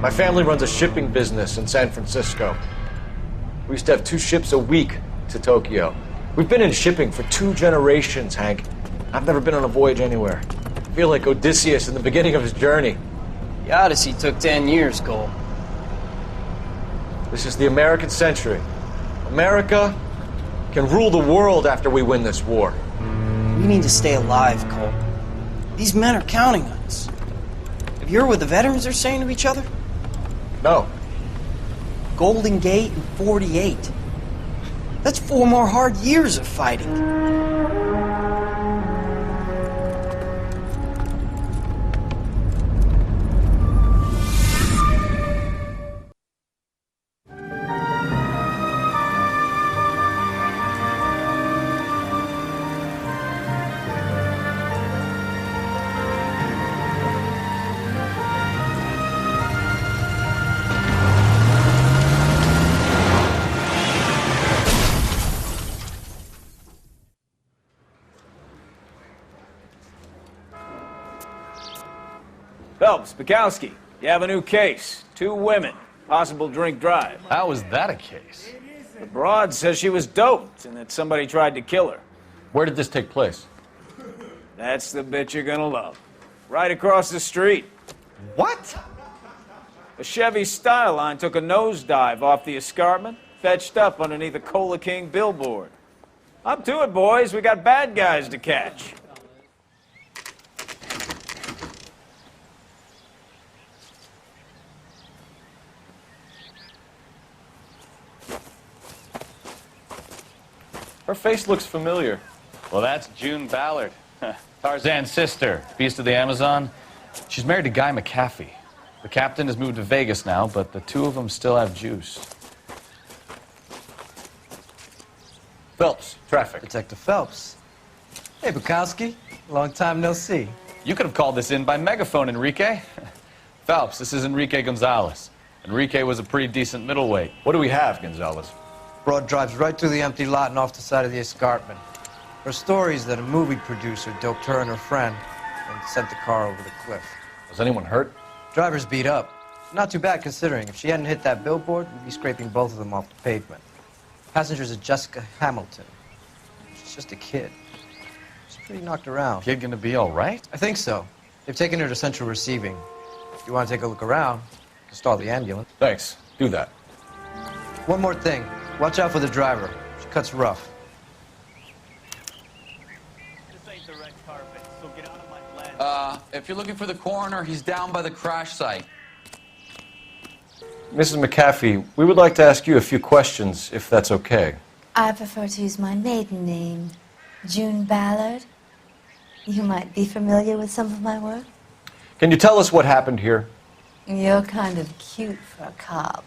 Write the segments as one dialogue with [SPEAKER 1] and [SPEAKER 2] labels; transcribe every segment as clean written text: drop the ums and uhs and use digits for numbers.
[SPEAKER 1] My family runs a shipping business in San Francisco. We used to have 2 ships a week to Tokyo. We've been in shipping for 2 generations, Hank. I've never been on a voyage anywhere. I feel like Odysseus in the beginning of his journey.
[SPEAKER 2] The Odyssey took 10 years, Cole.
[SPEAKER 1] This is the American century. America can rule the world after we win this war.
[SPEAKER 2] We need to stay alive, Cole. These men are counting on us. Have you heard what the veterans are saying to each other?
[SPEAKER 1] No.
[SPEAKER 2] Golden Gate in 48. That's 4 more hard years of fighting.
[SPEAKER 3] Phelps, Bukowski, you have a new case. 2 women, possible drink drive.
[SPEAKER 4] How is that a case?
[SPEAKER 3] The broad says she was doped and that somebody tried to kill her.
[SPEAKER 4] Where did this take place?
[SPEAKER 3] That's the bit you're gonna love. Right across the street.
[SPEAKER 4] What?
[SPEAKER 3] A Chevy Styline took a nosedive off the escarpment, fetched up underneath a Cola King billboard. Up to it, boys. We got bad guys to catch.
[SPEAKER 4] Her face looks familiar. Well, that's June Ballard, Tarzan's sister, beast of the Amazon. She's married to Guy McAfee. The captain has moved to Vegas now, but the 2 of them still have juice. Phelps, traffic.
[SPEAKER 5] Detective Phelps. Hey, Bukowski. Long time no see.
[SPEAKER 4] You could have called this in by megaphone, Enrique. Phelps, this is Enrique Gonzalez. Enrique was a pretty decent middleweight.
[SPEAKER 1] What do we have, Gonzalez?
[SPEAKER 5] Broad drives right through the empty lot and off the side of the escarpment. Her story is that a movie producer doped her and her friend and sent the car over the cliff.
[SPEAKER 1] Was anyone hurt?
[SPEAKER 5] Driver's beat up. Not too bad considering. If she hadn't hit that billboard, we'd be scraping both of them off the pavement. Passenger's a Jessica Hamilton. She's just a kid. She's pretty knocked around.
[SPEAKER 4] Kid gonna be all right?
[SPEAKER 5] I think so. They've taken her to central receiving. If you want to take a look around, you can stall the ambulance.
[SPEAKER 1] Thanks. Do that.
[SPEAKER 5] One more thing. Watch out for the driver. She cuts rough.
[SPEAKER 3] This ain't the red carpet, so get out of my land.
[SPEAKER 6] If you're looking for the coroner, he's down by the crash site.
[SPEAKER 1] Mrs. McAfee, we would like to ask you a few questions, if that's okay.
[SPEAKER 7] I prefer to use my maiden name, June Ballard. You might be familiar with some of my work.
[SPEAKER 1] Can you tell us what happened here?
[SPEAKER 7] You're kind of cute for a cop.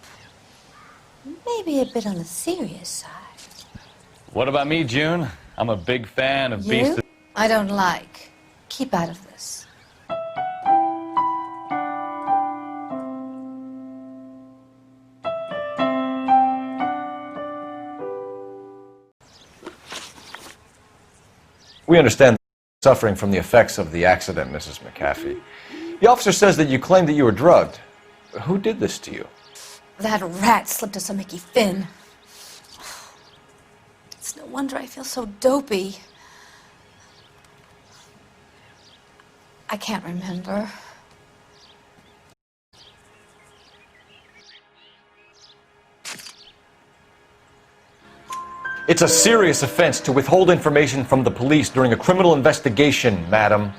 [SPEAKER 7] Maybe a bit on the serious side.
[SPEAKER 4] What about me, June? I'm a big fan of Beast
[SPEAKER 7] You? I don't like. Keep out of this.
[SPEAKER 1] We understand suffering from the effects of the accident, Mrs. McAfee. The officer says that you claimed that you were drugged. Who did this to you?
[SPEAKER 7] That rat slipped us a Mickey Finn. It's no wonder I feel so dopey. I can't remember.
[SPEAKER 1] It's a serious offense to withhold information from the police during a criminal investigation, madam.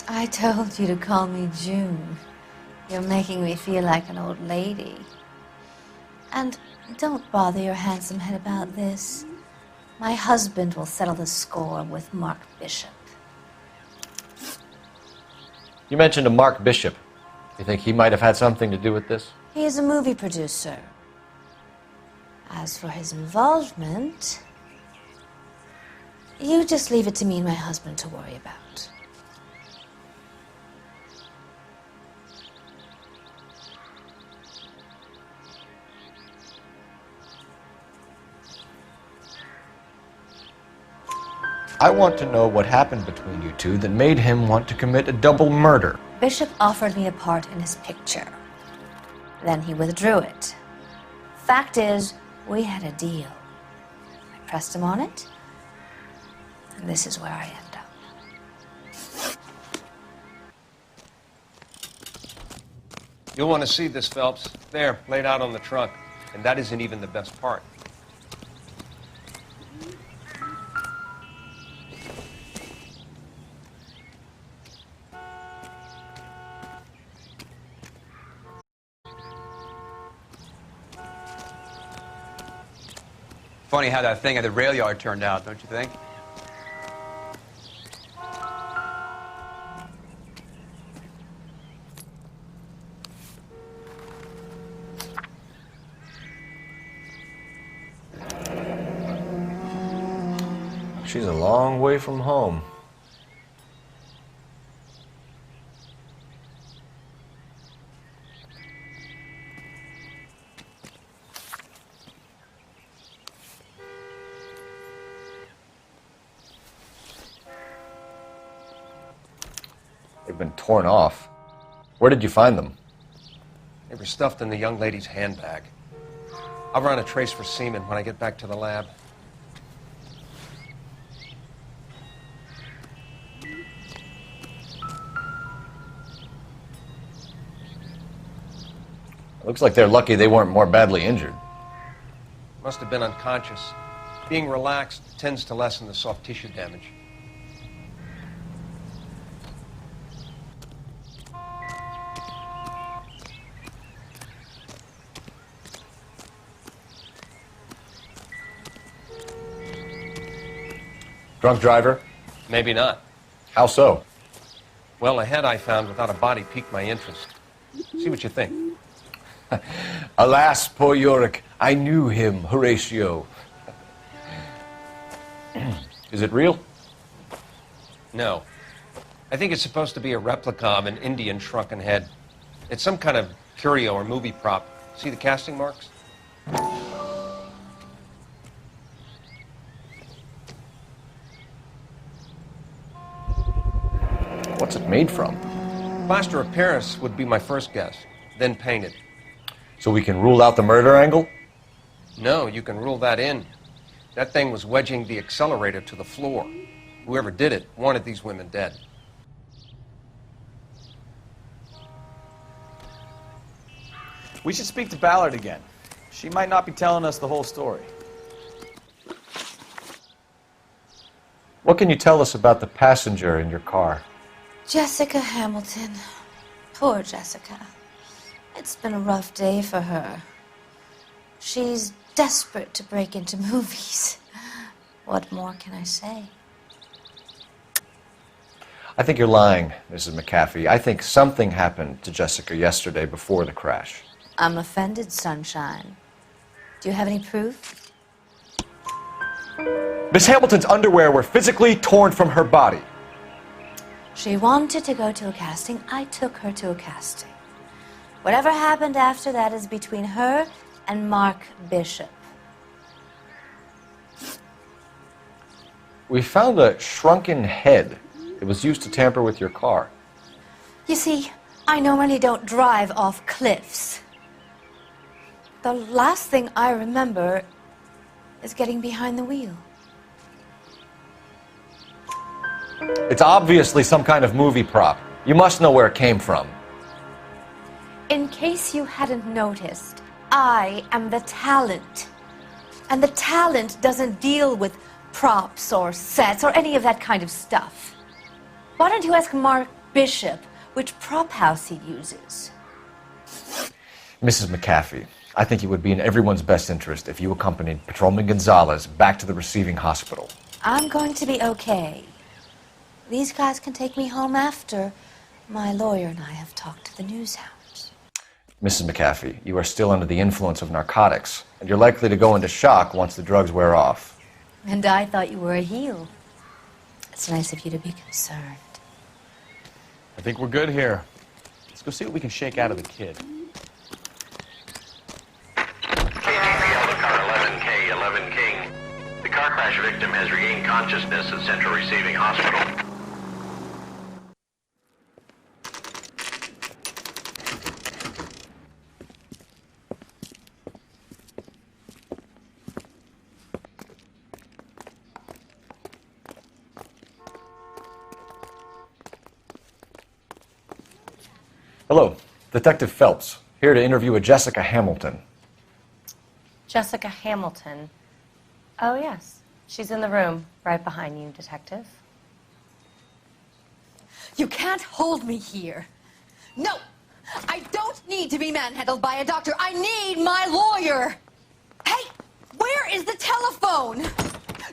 [SPEAKER 7] I told you to call me June. You're making me feel like an old lady. And don't bother your handsome head about this. My husband will settle the score with Mark Bishop.
[SPEAKER 1] You mentioned a Mark Bishop. You think he might have had something to do with this?
[SPEAKER 7] He is a movie producer. As for his involvement, you just leave it to me and my husband to worry about.
[SPEAKER 1] I want to know what happened between you two that made him want to commit a double murder.
[SPEAKER 7] Bishop offered me a part in his picture. Then he withdrew it. Fact is, we had a deal. I pressed him on it, and this is where I end up.
[SPEAKER 8] You'll want to see this, Phelps. There, laid out on the trunk. And that isn't even the best part.
[SPEAKER 9] Funny how that thing at the rail yard turned out, don't you think?
[SPEAKER 1] She's a long way from home. They've been torn off. Where did you find them?
[SPEAKER 8] They were stuffed in the young lady's handbag. I'll run a trace for semen when I get back to the lab.
[SPEAKER 1] Looks like they're lucky they weren't more badly injured.
[SPEAKER 8] Must have been unconscious. Being relaxed tends to lessen the soft tissue damage.
[SPEAKER 1] Drunk driver?
[SPEAKER 8] Maybe not.
[SPEAKER 1] How so?
[SPEAKER 8] Well, a head I found without a body piqued my interest. See what you think.
[SPEAKER 1] Alas, poor Yorick, I knew him, Horatio. Is it real?
[SPEAKER 8] No. I think it's supposed to be a replica of an Indian shrunken head. It's some kind of curio or movie prop. See the casting marks?
[SPEAKER 1] What's it made from?
[SPEAKER 8] Plaster of Paris would be my first guess, then painted.
[SPEAKER 1] So we can rule out the murder angle?
[SPEAKER 8] No, you can rule that in. That thing was wedging the accelerator to the floor. Whoever did it wanted these women dead.
[SPEAKER 3] We should speak to Ballard again. She might not be telling us the whole story.
[SPEAKER 1] What can you tell us about the passenger in your car?
[SPEAKER 7] Jessica Hamilton. Poor Jessica. It's been a rough day for her. She's desperate to break into movies. What more can I say?
[SPEAKER 1] I think you're lying, Mrs. McAfee. I think something happened to Jessica yesterday before the crash.
[SPEAKER 7] I'm offended, Sunshine. Do you have any proof?
[SPEAKER 1] Miss Hamilton's underwear were physically torn from her body.
[SPEAKER 7] She wanted to go to a casting. I took her to a casting. Whatever happened after that is between her and Mark Bishop.
[SPEAKER 1] We found a shrunken head. It was used to tamper with your car.
[SPEAKER 7] You see, I normally don't drive off cliffs. The last thing I remember is getting behind the wheel.
[SPEAKER 1] It's obviously some kind of movie prop. You must know where it came from.
[SPEAKER 7] In case you hadn't noticed, I am the talent. And the talent doesn't deal with props or sets or any of that kind of stuff. Why don't you ask Mark Bishop which prop house he uses?
[SPEAKER 1] Mrs. McAfee, I think it would be in everyone's best interest if you accompanied Patrolman Gonzalez back to the receiving hospital.
[SPEAKER 7] I'm going to be okay. These guys can take me home after. My lawyer and I have talked to the news house.
[SPEAKER 1] Mrs. McAfee, you are still under the influence of narcotics, and you're likely to go into shock once the drugs wear off.
[SPEAKER 7] And I thought you were a heel. It's nice of you to be concerned.
[SPEAKER 4] I think we're good here. Let's go see what we can shake out of the kid.
[SPEAKER 10] Yellow car 11K, 11 King. The car crash victim has regained consciousness at Central Receiving Hospital.
[SPEAKER 1] Hello, Detective Phelps, here to interview a Jessica Hamilton.
[SPEAKER 11] Jessica Hamilton. Oh, yes. She's in the room, right behind you, Detective.
[SPEAKER 12] You can't hold me here. No! I don't need to be manhandled by a doctor. I need my lawyer! Hey! Where is the telephone?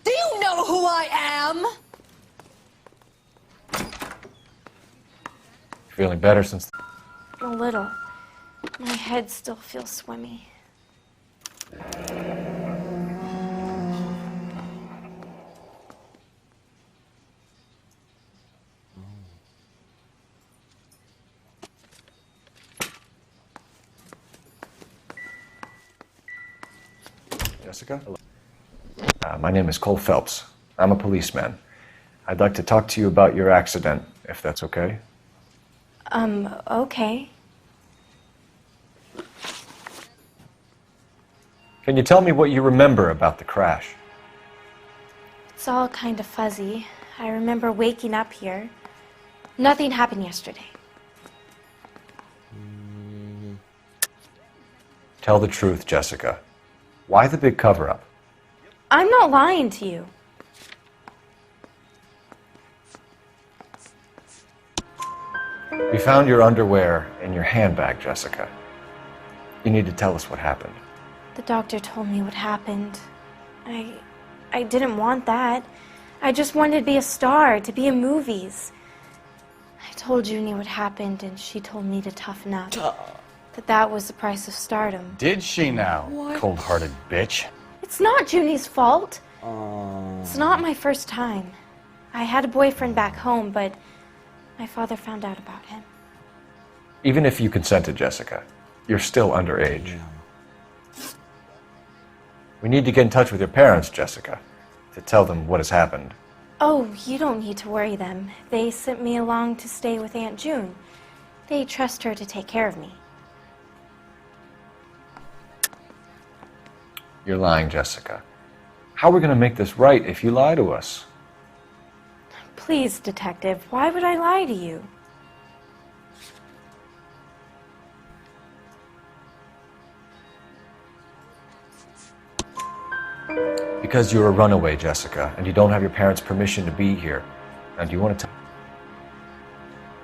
[SPEAKER 12] Do you know who I am?
[SPEAKER 1] Feeling better since...
[SPEAKER 7] A little. My head still feels swimmy.
[SPEAKER 1] Jessica? My name is Cole Phelps. I'm a policeman. I'd like to talk to you about your accident, if that's okay.
[SPEAKER 7] Okay.
[SPEAKER 1] Can you tell me what you remember about the crash?
[SPEAKER 7] It's all kind of fuzzy. I remember waking up here. Nothing happened yesterday.
[SPEAKER 1] Tell the truth, Jessica. Why the big cover-up?
[SPEAKER 7] I'm not lying to you.
[SPEAKER 1] We found your underwear in your handbag, Jessica. You need to tell us what happened.
[SPEAKER 7] The doctor told me what happened. I didn't want that. I just wanted to be a star, to be in movies. I told Junie what happened, and she told me to toughen up. That was the price of stardom.
[SPEAKER 4] Did she now?
[SPEAKER 12] What?
[SPEAKER 4] Cold-hearted bitch.
[SPEAKER 7] It's not Junie's fault. It's not my first time. I had a boyfriend back home, but my father found out about him.
[SPEAKER 1] Even if you consented, Jessica, you're still underage. We need to get in touch with your parents, Jessica, to tell them what has happened.
[SPEAKER 7] Oh, you don't need to worry them. They sent me along to stay with Aunt June. They trust her to take care of me.
[SPEAKER 1] You're lying, Jessica. How are we going to make this right if you lie to us?
[SPEAKER 7] Please, Detective, why would I lie to you?
[SPEAKER 1] Because you're a runaway, Jessica, and you don't have your parents' permission to be here. And do you want to tell...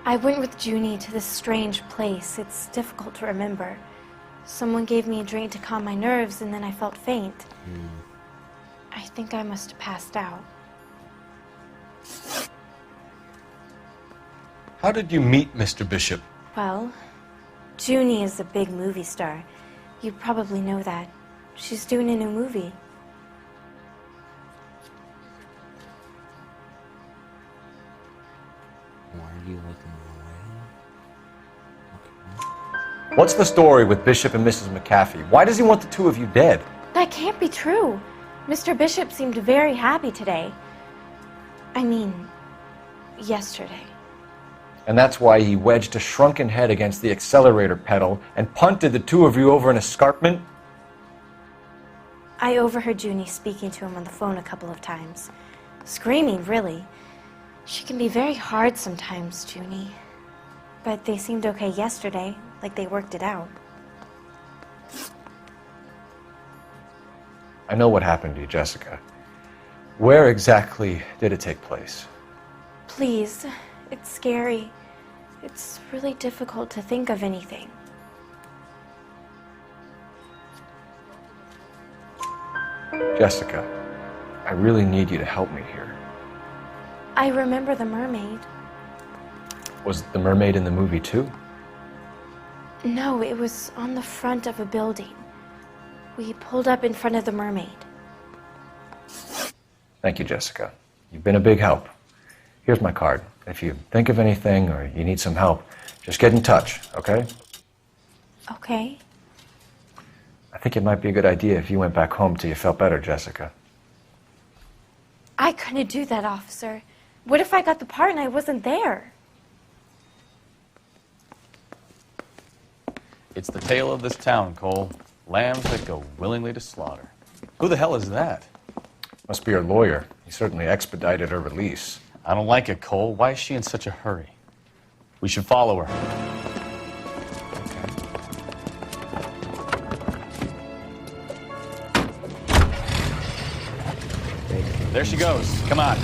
[SPEAKER 7] I went with Junie to this strange place. It's difficult to remember. Someone gave me a drink to calm my nerves, and then I felt faint. I think I must have passed out.
[SPEAKER 1] How did you meet Mr. Bishop?
[SPEAKER 7] Well, Junie is a big movie star. You probably know that. She's doing a new movie.
[SPEAKER 9] Why are you looking away? Okay.
[SPEAKER 1] What's the story with Bishop and Mrs. McAfee? Why does he want the two of you dead?
[SPEAKER 7] That can't be true. Mr. Bishop seemed very happy today. I mean, yesterday.
[SPEAKER 1] And that's why he wedged a shrunken head against the accelerator pedal and punted the two of you over an escarpment?
[SPEAKER 7] I overheard Junie speaking to him on the phone a couple of times. Screaming, really. She can be very hard sometimes, Junie. But they seemed okay yesterday, like they worked it out.
[SPEAKER 1] I know what happened to you, Jessica. Where exactly did it take place?
[SPEAKER 7] Please, it's scary. It's really difficult to think of anything.
[SPEAKER 1] Jessica, I really need you to help me here.
[SPEAKER 7] I remember the mermaid.
[SPEAKER 1] Was the mermaid in the movie too?
[SPEAKER 7] No, it was on the front of a building. We pulled up in front of the mermaid.
[SPEAKER 1] Thank you, Jessica. You've been a big help. Here's my card. If you think of anything or you need some help, just get in touch, okay?
[SPEAKER 7] Okay.
[SPEAKER 1] I think it might be a good idea if you went back home till you felt better, Jessica.
[SPEAKER 7] I couldn't do that, officer. What if I got the part and I wasn't there?
[SPEAKER 4] It's the tale of this town, Cole. Lambs that go willingly to slaughter. Who the hell is that?
[SPEAKER 1] Must be her lawyer. He certainly expedited her release.
[SPEAKER 4] I don't like it, Cole. Why is she in such a hurry? We should follow her. There she goes. Come on.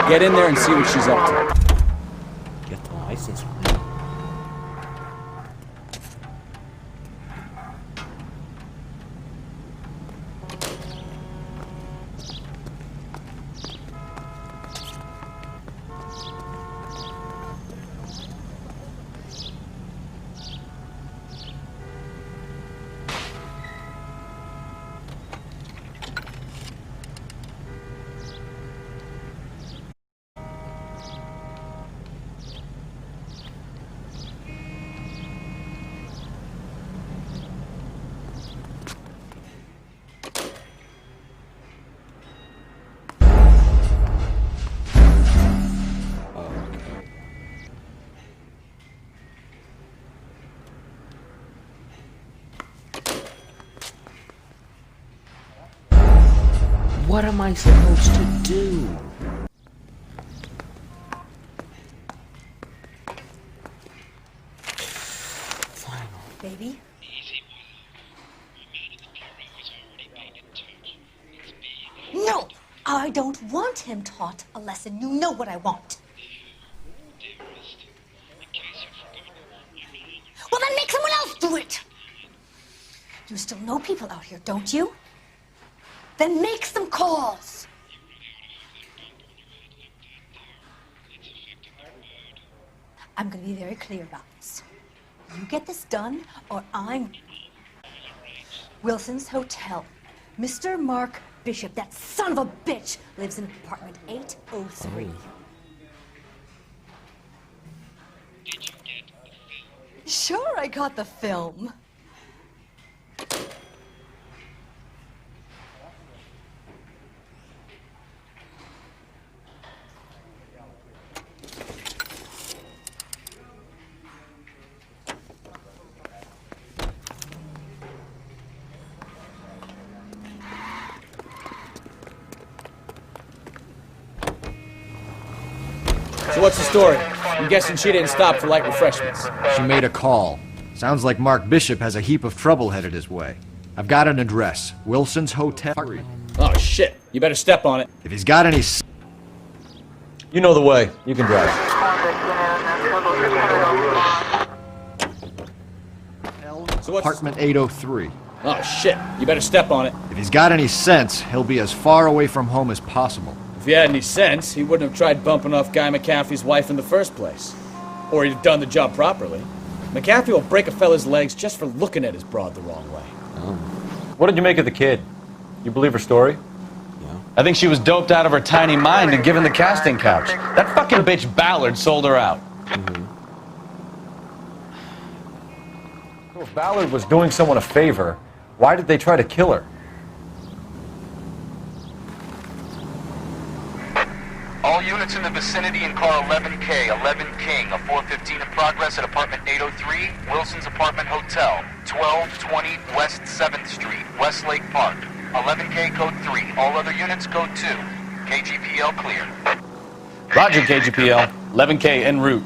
[SPEAKER 13] Get in there and see what she's up to.
[SPEAKER 9] Get the license. What am I supposed to do?
[SPEAKER 12] Baby? No! I don't want him taught a lesson. You know what I want. Well, then make someone else do it! You still know people out here, don't you? Then make some calls! I'm gonna be very clear about this. You get this done, or I'm... Wilson's Hotel. Mr. Mark Bishop, that son of a bitch, lives in apartment 803. Sure, I got the film.
[SPEAKER 13] So what's the story? I'm guessing she didn't stop for light refreshments.
[SPEAKER 1] She made a call. Sounds like Mark Bishop has a heap of trouble headed his way. I've got an address. Wilson's Hotel.
[SPEAKER 13] Oh, shit. You better step on it.
[SPEAKER 1] If he's got any... You know the way. You can drive.
[SPEAKER 13] So what's...
[SPEAKER 1] Apartment 803.
[SPEAKER 13] Oh, shit. You better step on it.
[SPEAKER 1] If he's got any sense, he'll be as far away from home as possible.
[SPEAKER 13] If he had any sense, he wouldn't have tried bumping off Guy McAfee's wife in the first place. Or he'd have done the job properly. McAfee will break a fella's legs just for looking at his broad the wrong way.
[SPEAKER 1] What did you make of the kid? You believe her story?
[SPEAKER 4] I think she was doped out of her tiny mind and given the casting couch. That fucking bitch Ballard sold her out.
[SPEAKER 1] So if Ballard was doing someone a favor, why did they try to kill her?
[SPEAKER 10] All units in the vicinity in car 11K, 11 King, a 415 in progress at apartment 803, Wilson's Apartment Hotel, 1220 West 7th Street, Westlake Park. 11K code 3, all other units code 2. KGPL clear.
[SPEAKER 4] Roger, KGPL. 11K en route.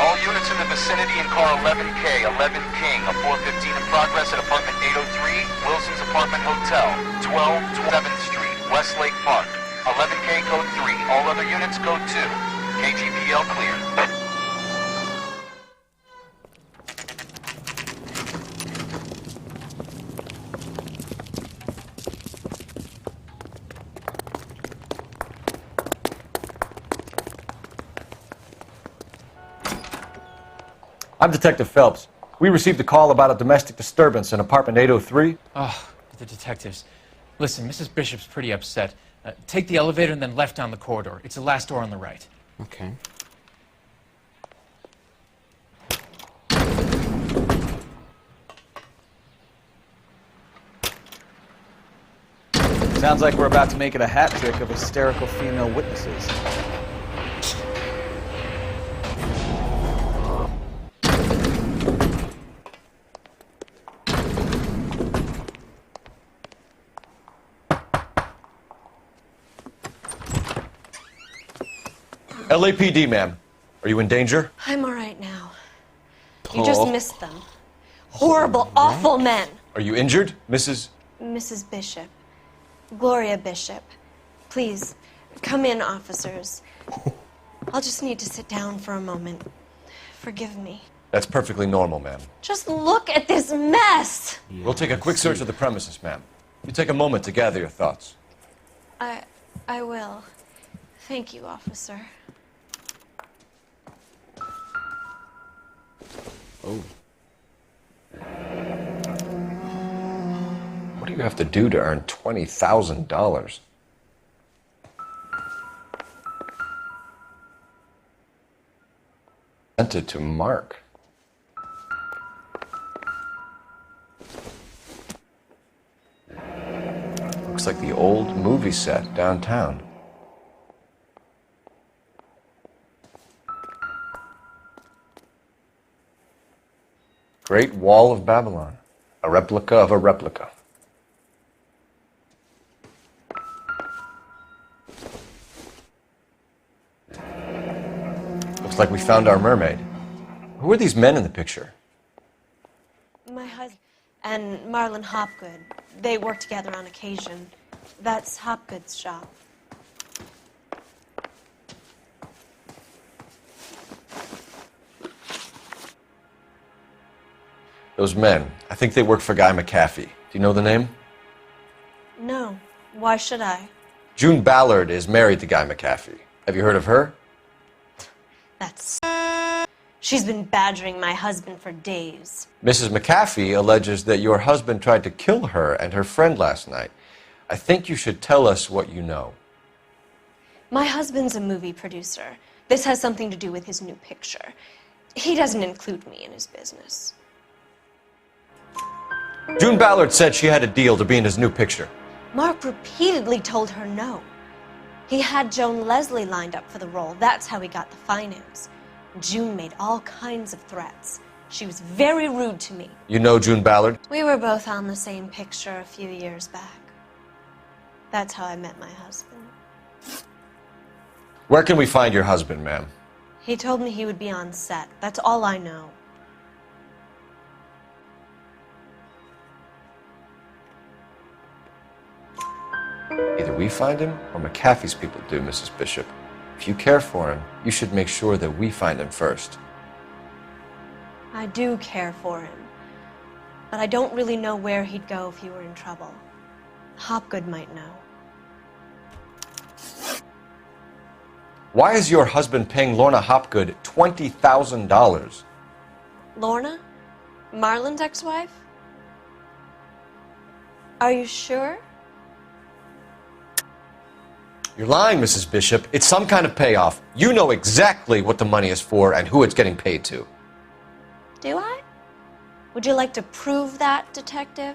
[SPEAKER 10] All units in the vicinity in car 11K, 11 King, a 415 in progress at apartment 803, Wilson's Apartment Hotel, 1227th Street, Westlake Park. 11K code 3, all other units code 2. KGPL clear.
[SPEAKER 1] I'm Detective Phelps. We received a call about a domestic disturbance in apartment 803.
[SPEAKER 14] Oh, the detectives. Listen, Mrs. Bishop's pretty upset. Take the elevator and then left down the corridor. It's the last door on the right.
[SPEAKER 9] Okay.
[SPEAKER 3] Sounds like we're about to make it a hat trick of hysterical female witnesses.
[SPEAKER 1] LAPD, ma'am. Are you in danger?
[SPEAKER 11] I'm all right now. You just missed them. Horrible, awful men.
[SPEAKER 1] Are you injured, Mrs.?
[SPEAKER 11] Mrs. Bishop. Gloria Bishop. Please, come in, officers. I'll just need to sit down for a moment. Forgive me.
[SPEAKER 1] That's perfectly normal, ma'am.
[SPEAKER 11] Just look at this mess!
[SPEAKER 1] We'll take a quick search of the premises, ma'am. You take a moment to gather your thoughts.
[SPEAKER 11] I will. Thank you, officer.
[SPEAKER 1] Oh. What do you have to do to earn $20,000? Sent it to Mark. Looks like the old movie set downtown. Great Wall of Babylon. A replica of a replica. Looks like we found our mermaid. Who are these men in the picture?
[SPEAKER 11] My husband and Marlon Hopgood. They work together on occasion. That's Hopgood's shop.
[SPEAKER 1] Those men, I think they work for Guy McAfee. Do you know the name?
[SPEAKER 11] No. Why should I?
[SPEAKER 1] June Ballard is married to Guy McAfee. Have you heard of her?
[SPEAKER 11] That's... She's been badgering my husband for days.
[SPEAKER 1] Mrs. McAfee alleges that your husband tried to kill her and her friend last night. I think you should tell us what you know.
[SPEAKER 11] My husband's a movie producer. This has something to do with his new picture. He doesn't include me in his business.
[SPEAKER 1] June Ballard said she had a deal to be in his new picture.
[SPEAKER 11] Mark repeatedly told her no. He had Joan Leslie lined up for the role. That's how he got the finance. June made all kinds of threats. She was very rude to me.
[SPEAKER 1] You know June Ballard?
[SPEAKER 11] We were both on the same picture a few years back. That's how I met my husband.
[SPEAKER 1] Where can we find your husband, ma'am?
[SPEAKER 11] He told me he would be on set. That's all I know.
[SPEAKER 1] Either we find him or McAfee's people do, Mrs. Bishop. If you care for him, you should make sure that we find him first.
[SPEAKER 11] I do care for him, but I don't really know where he'd go if he were in trouble. Hopgood might know.
[SPEAKER 1] Why is your husband paying Lorna Hopgood $20,000?
[SPEAKER 11] Lorna? Marlon's ex-wife? Are you sure?
[SPEAKER 1] You're lying, Mrs. Bishop. It's some kind of payoff. You know exactly what the money is for and who it's getting paid to.
[SPEAKER 11] Do I? Would you like to prove that, detective?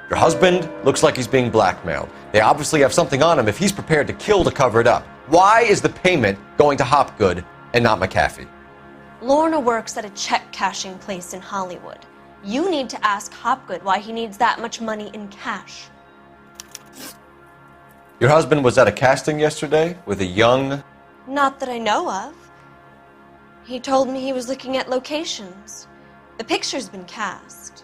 [SPEAKER 1] Your husband looks like he's being blackmailed. They obviously have something on him if he's prepared to kill to cover it up. Why is the payment going to Hopgood and not McAfee?
[SPEAKER 11] Lorna works at a check-cashing place in Hollywood. You need to ask Hopgood why he needs that much money in cash.
[SPEAKER 1] Your husband was at a casting yesterday with a young...
[SPEAKER 11] Not that I know of. He told me he was looking at locations. The picture's been cast.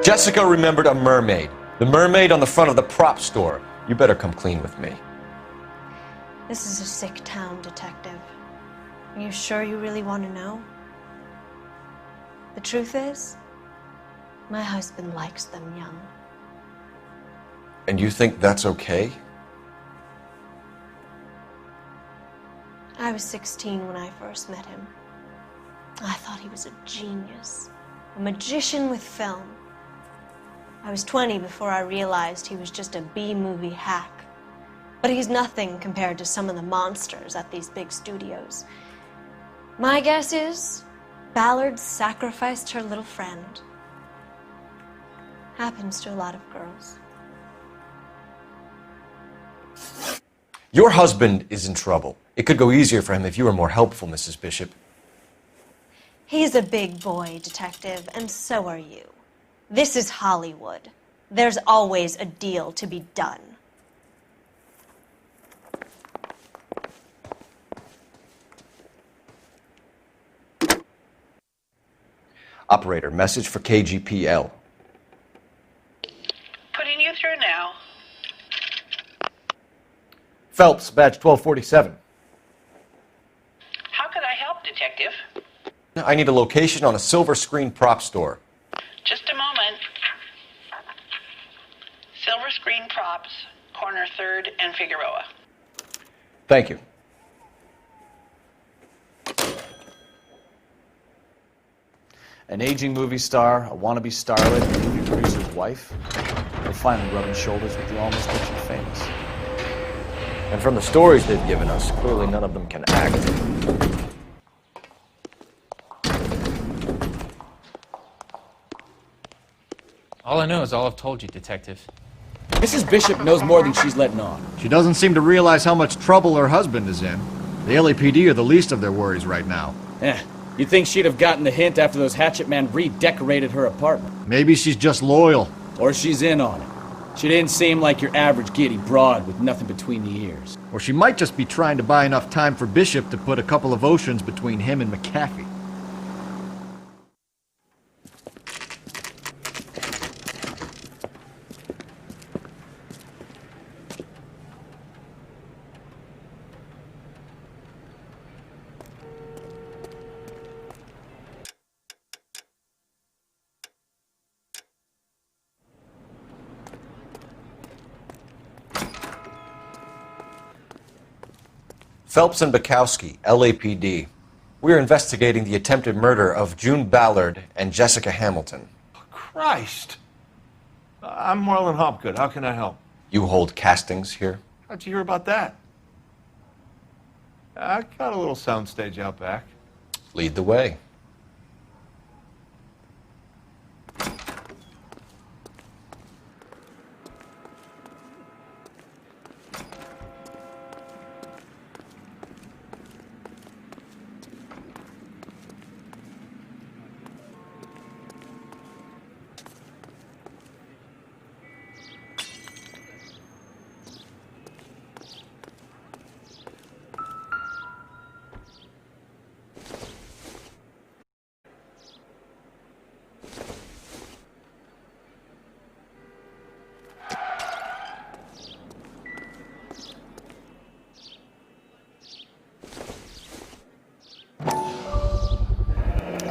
[SPEAKER 1] Jessica remembered a mermaid. The mermaid on the front of the prop store. You better come clean with me.
[SPEAKER 11] This is a sick town, detective. Are you sure you really want to know? The truth is, my husband likes them young.
[SPEAKER 1] And you think that's okay?
[SPEAKER 11] I was 16 when I first met him. I thought he was a genius, a magician with film. I was 20 before I realized he was just a B-movie hack. But he's nothing compared to some of the monsters at these big studios. My guess is Ballard sacrificed her little friend. Happens to a lot of girls.
[SPEAKER 1] Your husband is in trouble. It could go easier for him if you were more helpful, Mrs. Bishop.
[SPEAKER 11] He's a big boy, Detective, and so are you. This is Hollywood. There's always a deal to be done.
[SPEAKER 1] Operator, message for KGPL.
[SPEAKER 15] Putting you through now.
[SPEAKER 1] Phelps, badge 1247.
[SPEAKER 15] How could I help, Detective?
[SPEAKER 1] I need a location on a silver screen prop store.
[SPEAKER 15] Just a moment. Silver Screen Props, corner 3rd and Figueroa.
[SPEAKER 1] Thank you.
[SPEAKER 3] An aging movie star, a wannabe starlet, and a movie producer's wife. They're finally rubbing shoulders with the almost rich and famous.
[SPEAKER 1] And from the stories they've given us, clearly none of them can act.
[SPEAKER 14] All I know is all I've told you, Detective.
[SPEAKER 13] Mrs. Bishop knows more than she's letting on.
[SPEAKER 16] She doesn't seem to realize how much trouble her husband is in. The LAPD are the least of their worries right now.
[SPEAKER 13] You'd think she'd have gotten the hint after those hatchet men redecorated her apartment.
[SPEAKER 16] Maybe she's just loyal.
[SPEAKER 13] Or she's in on it. She didn't seem like your average giddy broad with nothing between the ears.
[SPEAKER 16] Or she might just be trying to buy enough time for Bishop to put a couple of oceans between him and McAfee.
[SPEAKER 1] Phelps and Bukowski, LAPD. We're investigating the attempted murder of June Ballard and Jessica Hamilton.
[SPEAKER 17] Christ! I'm Marlon Hopgood. How can I help?
[SPEAKER 1] You hold castings here?
[SPEAKER 17] How'd you hear about that? I got a little soundstage out back.
[SPEAKER 1] Lead the way.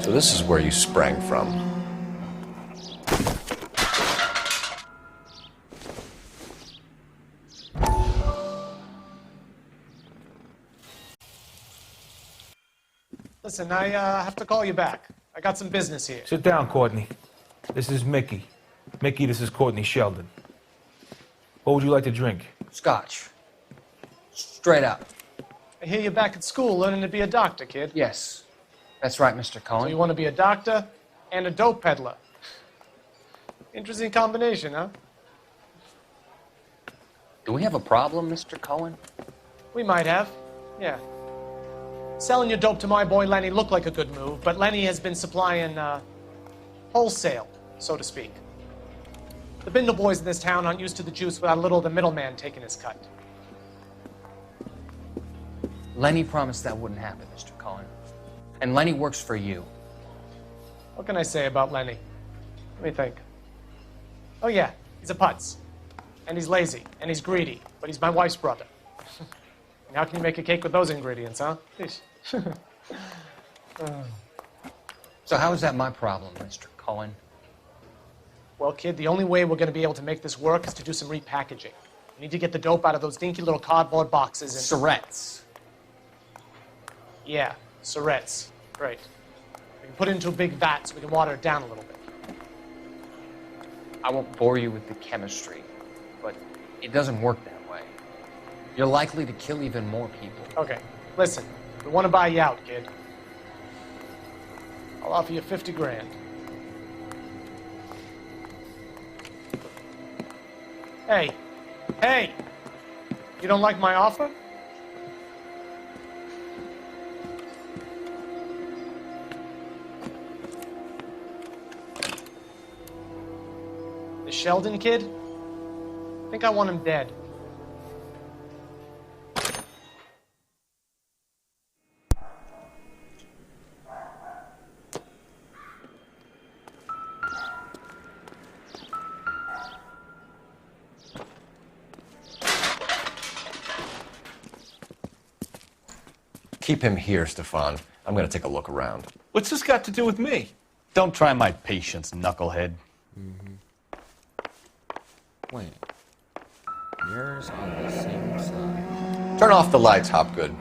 [SPEAKER 1] So this is where you sprang from.
[SPEAKER 18] Listen, I have to call you back. I got some business here.
[SPEAKER 19] Sit down, Courtney. This is Mickey. Mickey, this is Courtney Sheldon. What would you like to drink?
[SPEAKER 5] Scotch. Straight up.
[SPEAKER 18] I hear you're back at school learning to be a doctor, kid.
[SPEAKER 5] Yes. That's right, Mr. Cohen.
[SPEAKER 18] So you want to be a doctor and a dope peddler. Interesting combination, huh?
[SPEAKER 5] Do we have a problem, Mr. Cohen?
[SPEAKER 18] We might have, yeah. Selling your dope to my boy Lenny looked like a good move, but Lenny has been supplying, wholesale, so to speak. The Bindle boys in this town aren't used to the juice without a little of the middleman taking his cut.
[SPEAKER 5] Lenny promised that wouldn't happen, Mr. Cohen. And Lenny works for you.
[SPEAKER 18] What can I say about Lenny? Let me think. Oh yeah, he's a putz. And he's lazy, and he's greedy, but he's my wife's brother. And how can you make a cake with those ingredients, huh?
[SPEAKER 5] So how is that my problem, Mr. Cohen?
[SPEAKER 18] Well, kid, the only way we're going to be able to make this work is to do some repackaging. We need to get the dope out of those dinky little cardboard boxes and...
[SPEAKER 5] Surrettes.
[SPEAKER 18] Yeah, Surrettes. Great. We can put it into a big vat so we can water it down a little bit.
[SPEAKER 5] I won't bore you with the chemistry, but it doesn't work that way. You're likely to kill even more people.
[SPEAKER 18] Okay, listen. We want to buy you out, kid. I'll offer you 50 grand. Hey, hey! You don't like my offer? The Sheldon kid? I think I want him dead.
[SPEAKER 1] Keep him here, Stefan. I'm gonna take a look around.
[SPEAKER 17] What's this got to do with me?
[SPEAKER 4] Don't try my patience, knucklehead.
[SPEAKER 9] Wait. Mirrors on the same side.
[SPEAKER 1] Turn off the lights, Hopgood.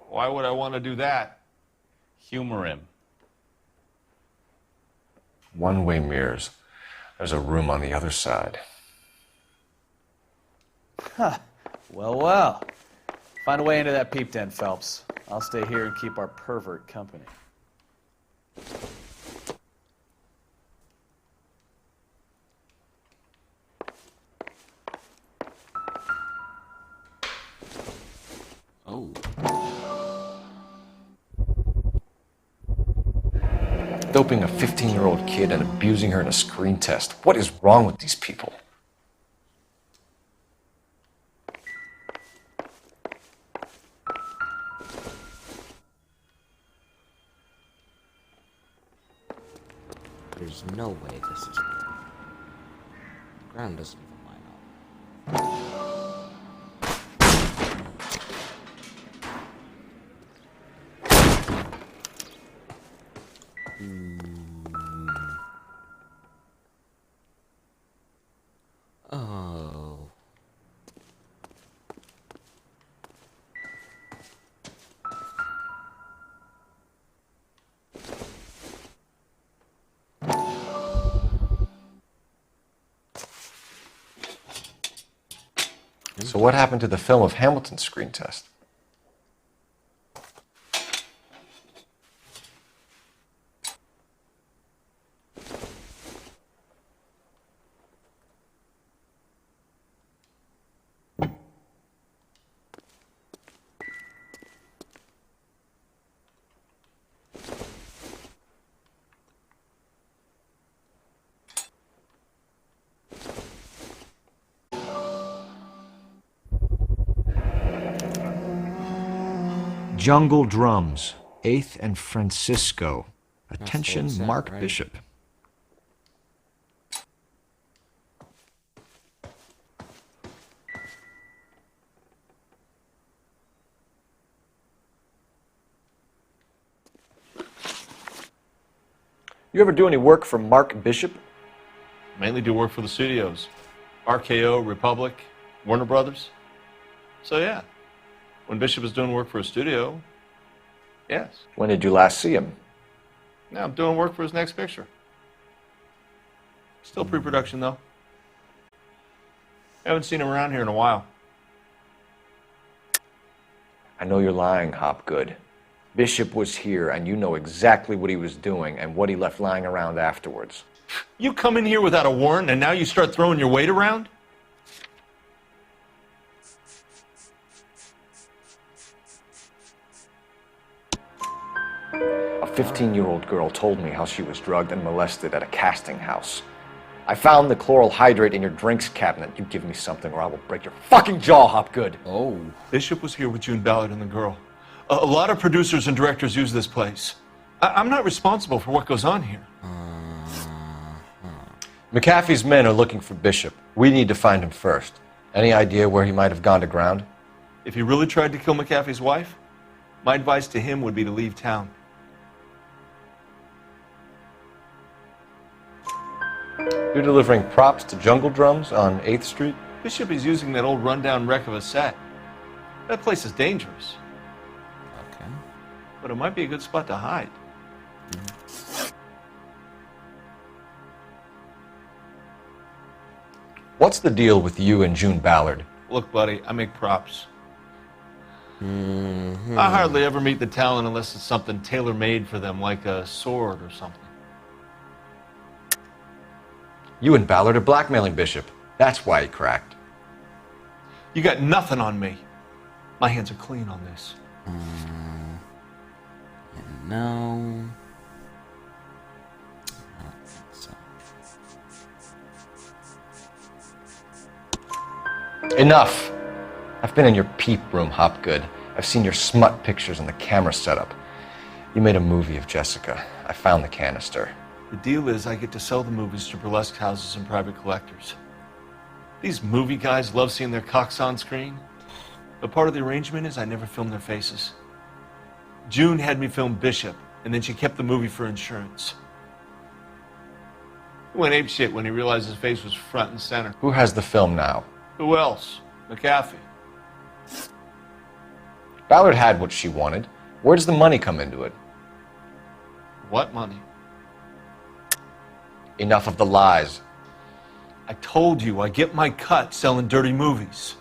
[SPEAKER 17] Why would I want to do that?
[SPEAKER 4] Humor him.
[SPEAKER 1] One-way mirrors. There's a room on the other side.
[SPEAKER 3] Huh. Well, well. Find a way into that peep den, Phelps. I'll stay here and keep our pervert company.
[SPEAKER 9] Oh.
[SPEAKER 1] Doping a 15-year-old kid and abusing her in a screen test. What is wrong with these people?
[SPEAKER 9] There's no way this is real. The ground doesn't even line up. Oh.
[SPEAKER 1] So what happened to the film of Hamilton's screen test?
[SPEAKER 16] Jungle Drums, 8th and Francisco. Attention,
[SPEAKER 9] That's
[SPEAKER 16] Mark
[SPEAKER 9] right.
[SPEAKER 16] Bishop.
[SPEAKER 1] You ever do any work for Mark Bishop?
[SPEAKER 17] Mainly do work for the studios. RKO, Republic, Warner Brothers. So yeah, when Bishop is doing work for a studio, yes.
[SPEAKER 1] When did you last see him?
[SPEAKER 17] Now I'm doing work for his next picture. Still pre-production though. Haven't seen him around here in a while.
[SPEAKER 1] I know you're lying, Hopgood. Bishop was here, and you know exactly what he was doing and what he left lying around afterwards.
[SPEAKER 17] You come in here without a warrant and now you start throwing your weight around?
[SPEAKER 1] A 15-year-old girl told me how she was drugged and molested at a casting house. I found the chloral hydrate in your drinks cabinet. You give me something or I will break your fucking jaw, Hopgood.
[SPEAKER 9] Oh.
[SPEAKER 17] Bishop was here with June Ballard and the girl. A lot of producers and directors use this place. I'm not responsible for what goes on here.
[SPEAKER 1] McAfee's men are looking for Bishop. We need to find him first. Any idea where he might have gone to ground?
[SPEAKER 17] If he really tried to kill McAfee's wife, my advice to him would be to leave town.
[SPEAKER 1] You're delivering props to Jungle Drums on 8th Street?
[SPEAKER 17] Bishop is using that old rundown wreck of a set. That place is dangerous.
[SPEAKER 9] Okay.
[SPEAKER 17] But it might be a good spot to hide.
[SPEAKER 1] What's the deal with you and June Ballard?
[SPEAKER 17] Look, buddy, I make props. I hardly ever meet the talent unless it's something tailor-made for them, like a sword or something.
[SPEAKER 1] You and Ballard are blackmailing Bishop. That's why he cracked.
[SPEAKER 17] You got nothing on me. My hands are clean on this.
[SPEAKER 9] No. I don't think so.
[SPEAKER 1] Enough. I've been in your peep room, Hopgood. I've seen your smut pictures and the camera setup. You made a movie of Jessica. I found the canister.
[SPEAKER 17] The deal is I get to sell the movies to burlesque houses and private collectors. These movie guys love seeing their cocks on screen. But part of the arrangement is I never film their faces. June had me film Bishop, and then she kept the movie for insurance. He went apeshit when he realized his face was front and center.
[SPEAKER 1] Who has the film now?
[SPEAKER 17] Who else? McAfee.
[SPEAKER 1] Ballard had what she wanted. Where does the money come into it?
[SPEAKER 17] What money?
[SPEAKER 1] Enough of the lies.
[SPEAKER 17] I told you I get my cut selling dirty movies.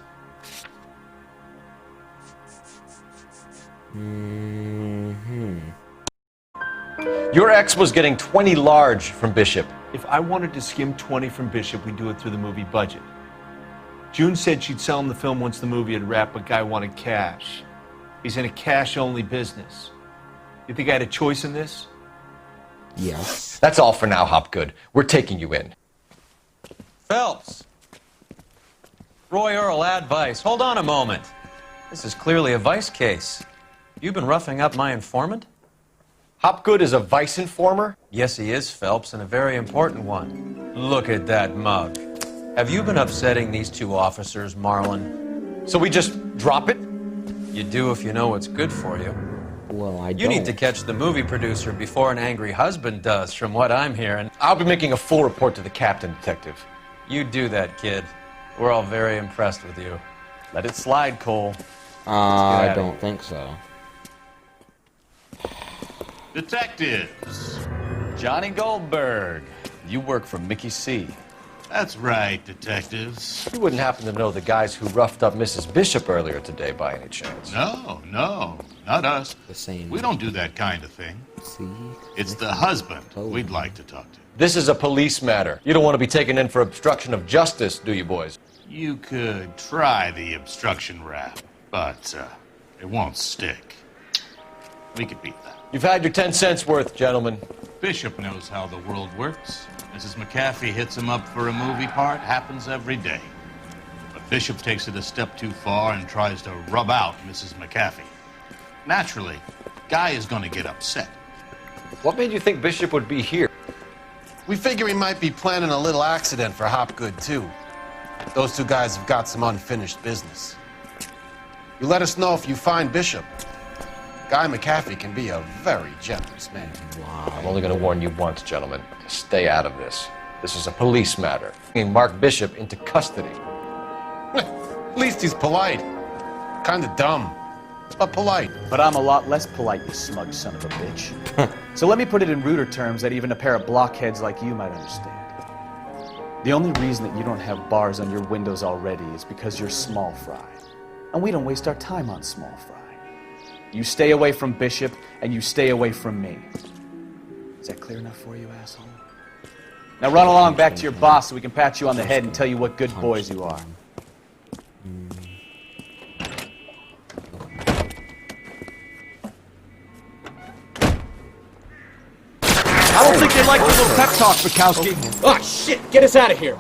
[SPEAKER 1] Your ex was getting 20 large from Bishop.
[SPEAKER 17] If I wanted to skim 20 from Bishop, we'd do it through the movie budget. June said she'd sell him the film once the movie had wrapped, but Guy wanted cash. He's in a cash-only business. You think I had a choice in this?
[SPEAKER 9] Yes.
[SPEAKER 1] That's all for now, Hopgood. We're taking you in.
[SPEAKER 8] Phelps. Roy Earl, advice. Hold on a moment. This is clearly a vice case. You've been roughing up my informant?
[SPEAKER 1] Hopgood is a vice informer?
[SPEAKER 8] Yes, he is, Phelps, and a very important one. Look at that mug. Have you been upsetting these two officers, Marlin?
[SPEAKER 1] So we just drop it?
[SPEAKER 8] You do if you know what's good for you.
[SPEAKER 9] Well, I
[SPEAKER 8] You need to catch the movie producer before an angry husband does, from what I'm hearing.
[SPEAKER 1] I'll be making a full report to the captain, detective.
[SPEAKER 8] You do that, kid. We're all very impressed with you. Let it slide, Cole.
[SPEAKER 9] I don't think so.
[SPEAKER 20] Detectives.
[SPEAKER 4] Johnny Goldberg. You work for Mickey C.
[SPEAKER 20] That's right, detectives.
[SPEAKER 1] You wouldn't happen to know the guys who roughed up Mrs. Bishop earlier today by any chance?
[SPEAKER 20] No, not us.
[SPEAKER 9] The same.
[SPEAKER 20] We don't do that kind of thing.
[SPEAKER 9] See?
[SPEAKER 20] It's the husband we'd like to talk to.
[SPEAKER 1] This is a police matter. You don't want to be taken in for obstruction of justice, do you, boys?
[SPEAKER 20] You could try the obstruction rap, but it won't stick. We could beat that.
[SPEAKER 1] You've had your 10 cents worth, gentlemen.
[SPEAKER 20] Bishop knows how the world works. Mrs. McAfee hits him up for a movie part. Happens every day. But Bishop takes it a step too far and tries to rub out Mrs. McAfee. Naturally, Guy is going to get upset.
[SPEAKER 1] What made you think Bishop would be here?
[SPEAKER 21] We figure he might be planning a little accident for Hopgood, too. Those two guys have got some unfinished business. You let us know if you find Bishop. Guy McAfee can be a very generous man.
[SPEAKER 1] Wow. I'm only going to warn you once, gentlemen. Stay out of this. This is a police matter. Bringing Mark Bishop into custody.
[SPEAKER 21] At least he's polite. Kind of dumb, but polite.
[SPEAKER 13] But I'm a lot less polite, you smug son of a bitch. So let me put it in ruder terms that even a pair of blockheads like you might understand. The only reason that you don't have bars on your windows already is because you're small fry. And we don't waste our time on small fry. You stay away from Bishop, and you stay away from me. Is that clear enough for you, asshole? Now run along back to your boss so we can pat you on the head and tell you what good boys you are.
[SPEAKER 22] I don't think they like the little pep talk, Bukowski.
[SPEAKER 13] Oh, shit! Get us out of here!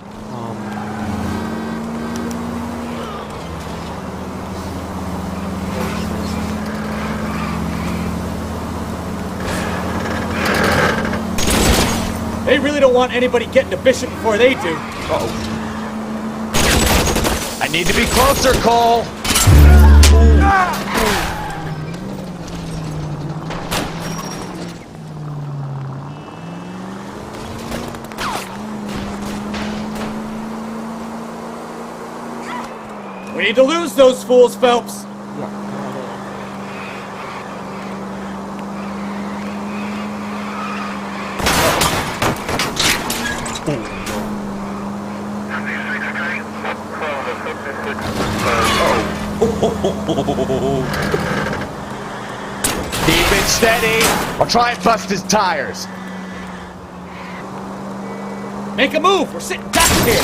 [SPEAKER 13] They really don't want anybody getting to Bishop before they do.
[SPEAKER 22] Uh-oh. I need to be closer, Cole.
[SPEAKER 13] We need to lose those fools, Phelps. Keep it steady, or try and bust his tires. Make a move! We're sitting ducks here!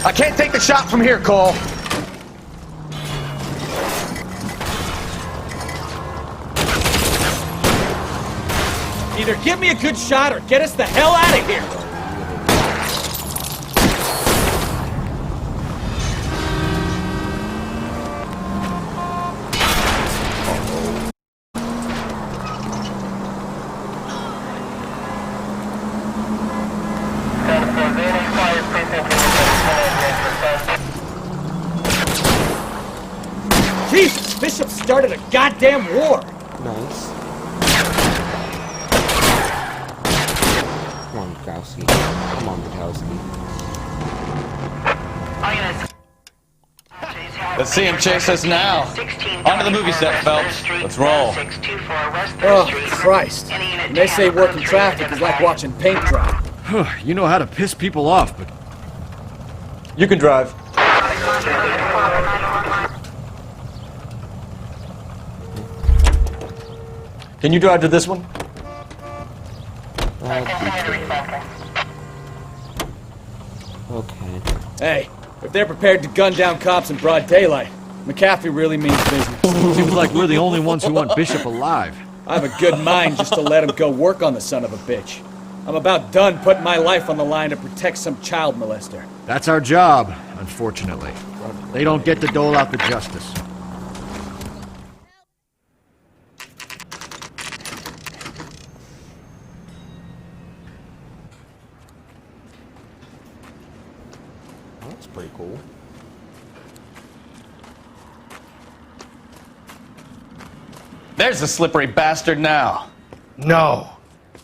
[SPEAKER 13] I can't take the shot from here, Cole. Either give me a good shot or get us the hell out of here. Jesus, Bishop started a goddamn war.
[SPEAKER 9] Nice. Come on, Bukowski. Come on, Bukowski.
[SPEAKER 4] Let's see him chase us now. Onto the movie set, Phelps. Let's roll.
[SPEAKER 13] Oh, Christ. When they say working traffic is like watching paint dry.
[SPEAKER 16] You know how to piss people off, but...
[SPEAKER 1] You can drive. Can you drive to this one?
[SPEAKER 9] Okay.
[SPEAKER 13] Hey, if they're prepared to gun down cops in broad daylight, McAfee really means business.
[SPEAKER 16] Seems like we're the only ones who want Bishop alive.
[SPEAKER 13] I have a good mind just to let him go work on the son of a bitch. I'm about done putting my life on the line to protect some child molester.
[SPEAKER 16] That's our job, unfortunately. They don't get to dole out the justice.
[SPEAKER 9] That's pretty cool.
[SPEAKER 4] There's the slippery bastard now.
[SPEAKER 13] No.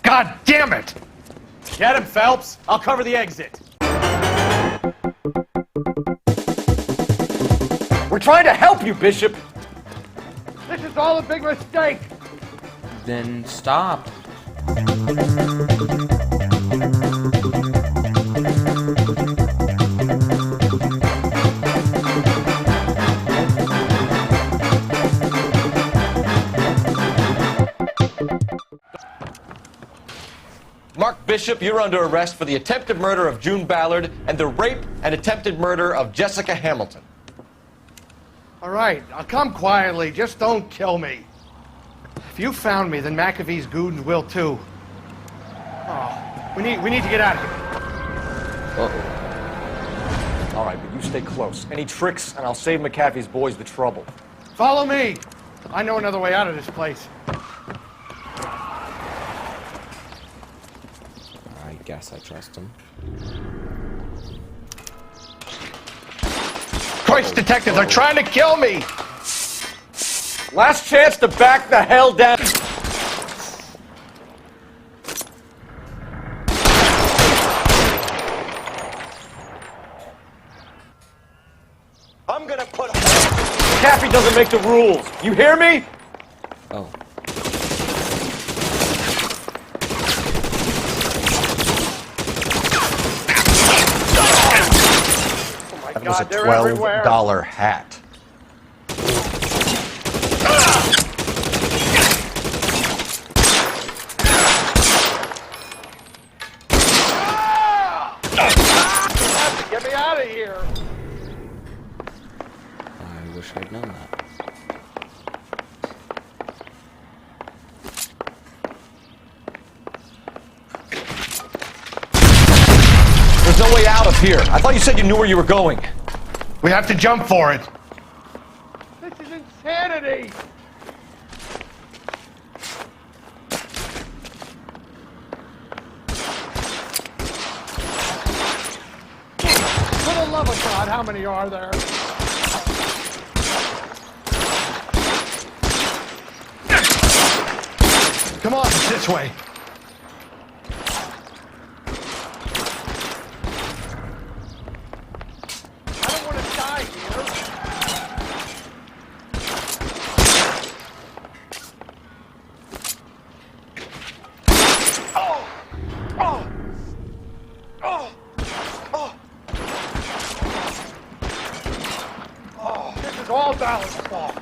[SPEAKER 13] God damn it! Get him, Phelps. I'll cover the exit. We're trying to help you, Bishop.
[SPEAKER 22] This is all a big mistake.
[SPEAKER 9] Then stop.
[SPEAKER 1] Mark Bishop, you're under arrest for the attempted murder of June Ballard and the rape and attempted murder of Jessica Hamilton.
[SPEAKER 22] All right, I'll come quietly. Just don't kill me. If you found me, then McAfee's goons will too. Oh, we need to get out of here.
[SPEAKER 1] Uh-oh. All right, but you stay close. Any tricks, and I'll save McAfee's boys the trouble.
[SPEAKER 22] Follow me. I know another way out of this place.
[SPEAKER 9] I guess I trust him.
[SPEAKER 22] Christ, detectives are trying to kill me!
[SPEAKER 1] Last chance to back the hell down. I'm gonna put... McAfee doesn't make the rules. You hear me?
[SPEAKER 9] Oh.
[SPEAKER 1] That was a $12 hat.
[SPEAKER 22] Get me out of here!
[SPEAKER 9] I wish I'd known that.
[SPEAKER 1] There's no way out of here. I thought you said you knew where you were going.
[SPEAKER 22] We have to jump for it. This is insanity! For the love of God, how many are there? Come on, it's this way. I don't want to die here. is all Dallas' fault.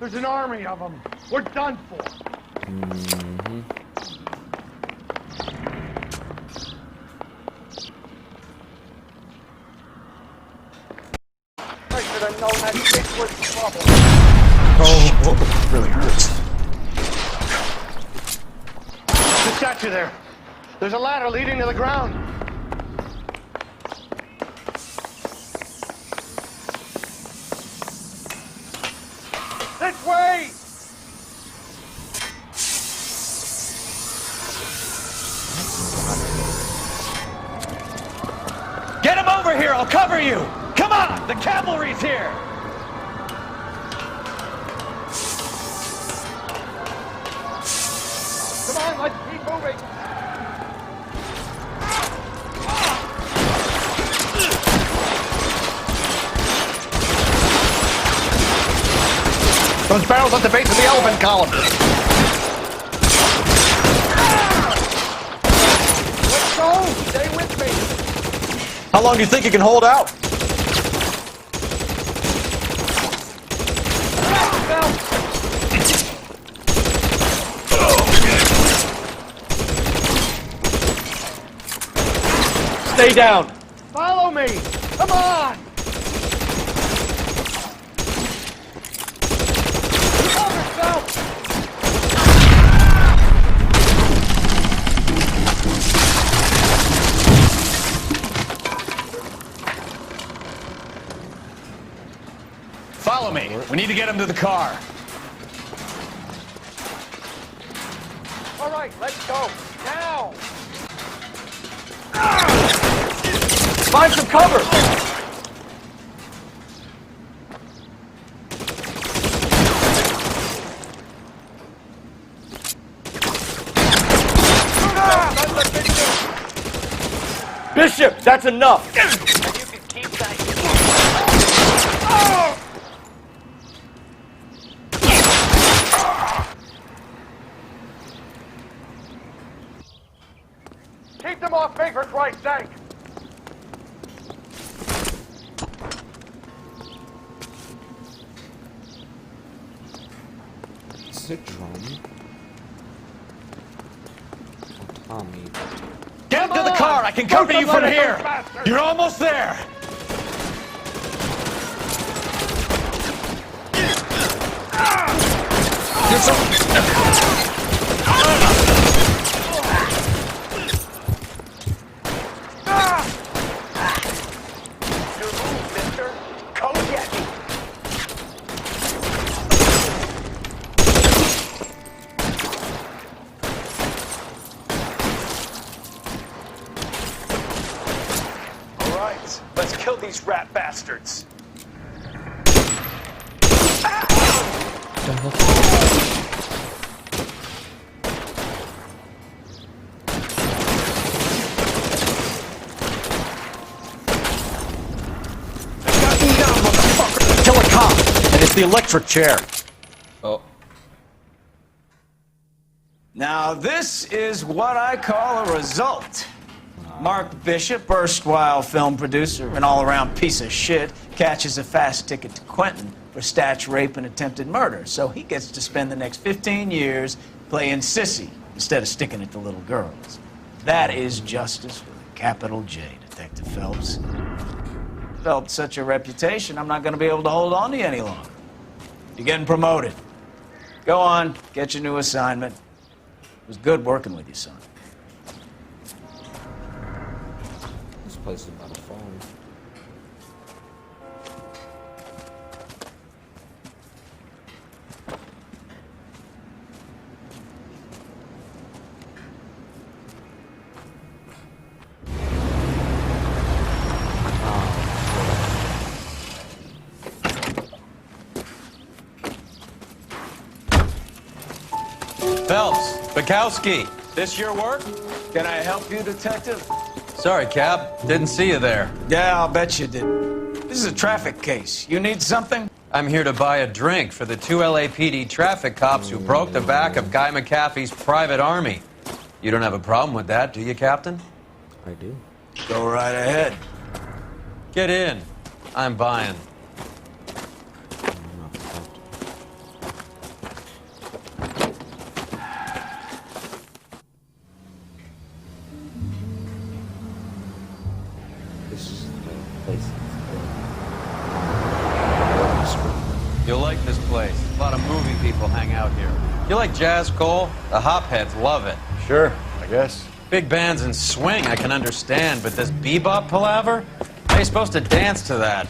[SPEAKER 22] There's an army of them. We're done for. I should have known that bitch was trouble.
[SPEAKER 1] Oh, really hurts.
[SPEAKER 22] Just got you there. There's a ladder leading to the ground. This way!
[SPEAKER 4] Get him over here! I'll cover you! Come on! The cavalry's here!
[SPEAKER 22] Come on, let's keep moving. Those barrels at the base of the elephant column. Let's go! Stay with me!
[SPEAKER 1] How long do you think you can hold out? Stay down!
[SPEAKER 22] Follow me! Come on! Help yourself!
[SPEAKER 4] Follow me. We need to get him to the car.
[SPEAKER 22] All right, let's go. Now!
[SPEAKER 1] Find some cover! Bishop, that's enough!
[SPEAKER 22] Keep them off me, for Christ's sake!
[SPEAKER 9] Is it drum? Tommy.
[SPEAKER 4] Get him to the car! I can cover you from here! You're almost there!
[SPEAKER 22] Your move, mister. Come get me.
[SPEAKER 3] All right, let's kill these rat bastards.
[SPEAKER 1] Kill a cop! And it's the electric chair.
[SPEAKER 9] Oh.
[SPEAKER 3] Now, this is what I call a result. Mark Bishop, erstwhile film producer, an all-around piece of shit, catches a fast ticket to Quentin for statch rape and attempted murder, so he gets to spend the next 15 years playing sissy instead of sticking it to little girls. That is justice with a capital J, Detective Phelps. Developed such a reputation, I'm not going to be able to hold on to you any longer. You're getting promoted. Go on, get your new assignment. It was good working with you, son.
[SPEAKER 9] This place is about to fall.
[SPEAKER 4] Phelps, Bukowski, this your work?
[SPEAKER 3] Can I help you, Detective?
[SPEAKER 4] Sorry, Cap. Didn't see you there.
[SPEAKER 3] Yeah, I'll bet you did. This is a traffic case. You need something?
[SPEAKER 2] I'm here to buy a drink for the 2 LAPD traffic cops who broke the back of Guy McAfee's private army. You don't have a problem with that, do you, Captain?
[SPEAKER 9] I do.
[SPEAKER 3] Go right ahead.
[SPEAKER 2] Get in. I'm buying.
[SPEAKER 9] This is the place.
[SPEAKER 2] You'll like this place. A lot of movie people hang out here. You like jazz, Cole? The hopheads love it.
[SPEAKER 1] Sure, I guess.
[SPEAKER 2] Big bands and swing I can understand, but this bebop palaver? How are you supposed to dance to that?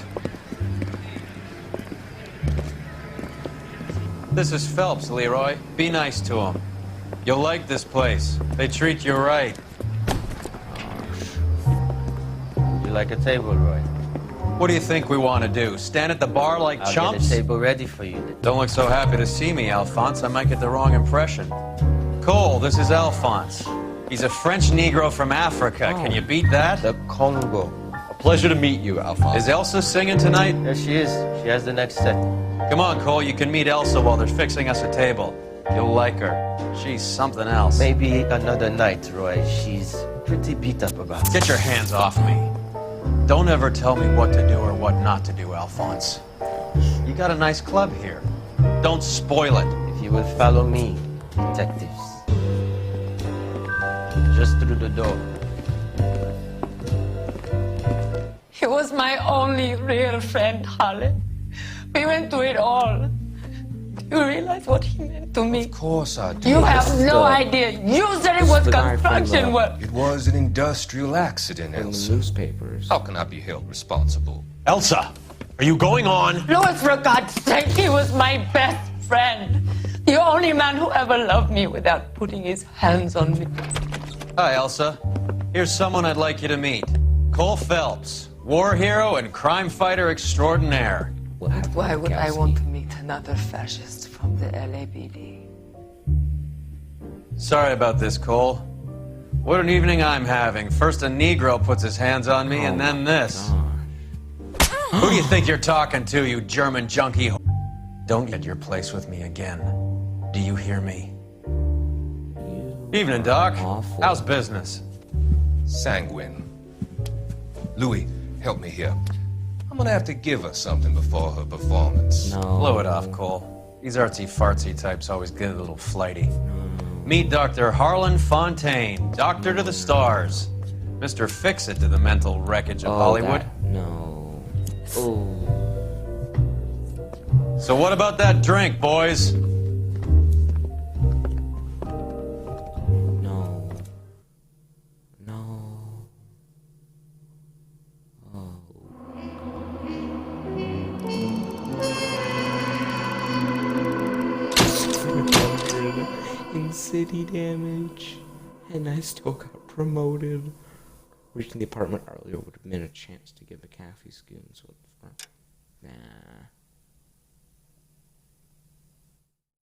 [SPEAKER 2] This is Phelps, Leroy. Be nice to him. You'll like this place. They treat you right.
[SPEAKER 6] You like a table, Roy?
[SPEAKER 2] What do you think we want to do? Stand at the bar like
[SPEAKER 6] I'll
[SPEAKER 2] chumps?
[SPEAKER 6] get a table ready for you.
[SPEAKER 2] Don't look so happy to see me, Alphonse. I might get the wrong impression. Cole, this is Alphonse. He's a French Negro from Africa. Can you beat that?
[SPEAKER 6] The Congo.
[SPEAKER 1] A pleasure to meet you, Alphonse.
[SPEAKER 2] Is Elsa singing tonight?
[SPEAKER 6] There she is. She has the next set.
[SPEAKER 2] Come on, Cole. You can meet Elsa while they're fixing us a table. You'll like her. She's something else.
[SPEAKER 6] Maybe another night, Roy. She's pretty beat up about it.
[SPEAKER 2] Get your hands off me. Don't ever tell me what to do or what not to do, Alphonse. You got a nice club here. Don't spoil it.
[SPEAKER 6] If you will follow me, detectives. Just through the door.
[SPEAKER 23] He was my only real friend, Harley. We went through it all. Do you realize what he meant to me?
[SPEAKER 24] Of course I do.
[SPEAKER 23] You have no idea. You said it was construction work.
[SPEAKER 24] It was an industrial accident, Elsa.
[SPEAKER 9] Newspapers.
[SPEAKER 24] How can I be held responsible?
[SPEAKER 25] Elsa, are you going on?
[SPEAKER 23] Louis, for God's sake, he was my best friend. The only man who ever loved me without putting his hands on me.
[SPEAKER 2] Hi, Elsa. Here's someone I'd like you to meet. Cole Phelps, war hero and crime fighter extraordinaire.
[SPEAKER 23] Why would I want to meet another fascist from the LAPD?
[SPEAKER 2] Sorry about this, Cole. What an evening I'm having. First a Negro puts his hands on me, and then this. Who do you think you're talking to, you German junkie? Don't get your place with me again. Do you hear me? Evening, Doc. How's business?
[SPEAKER 24] Sanguine. Louis, help me here. I'm gonna have to give her something before her performance.
[SPEAKER 2] Blow it off, Cole. These artsy-fartsy types always get a little flighty. Meet Dr. Harlan Fontaine, doctor to the stars. Mr. Fix-It to the mental wreckage of Hollywood.
[SPEAKER 9] No. Oh.
[SPEAKER 2] So what about that drink, boys?
[SPEAKER 9] No. No. Oh. In city damage, and I still got promoted. Reaching the apartment earlier would have been a chance to give McAfee goons what the front. Nah.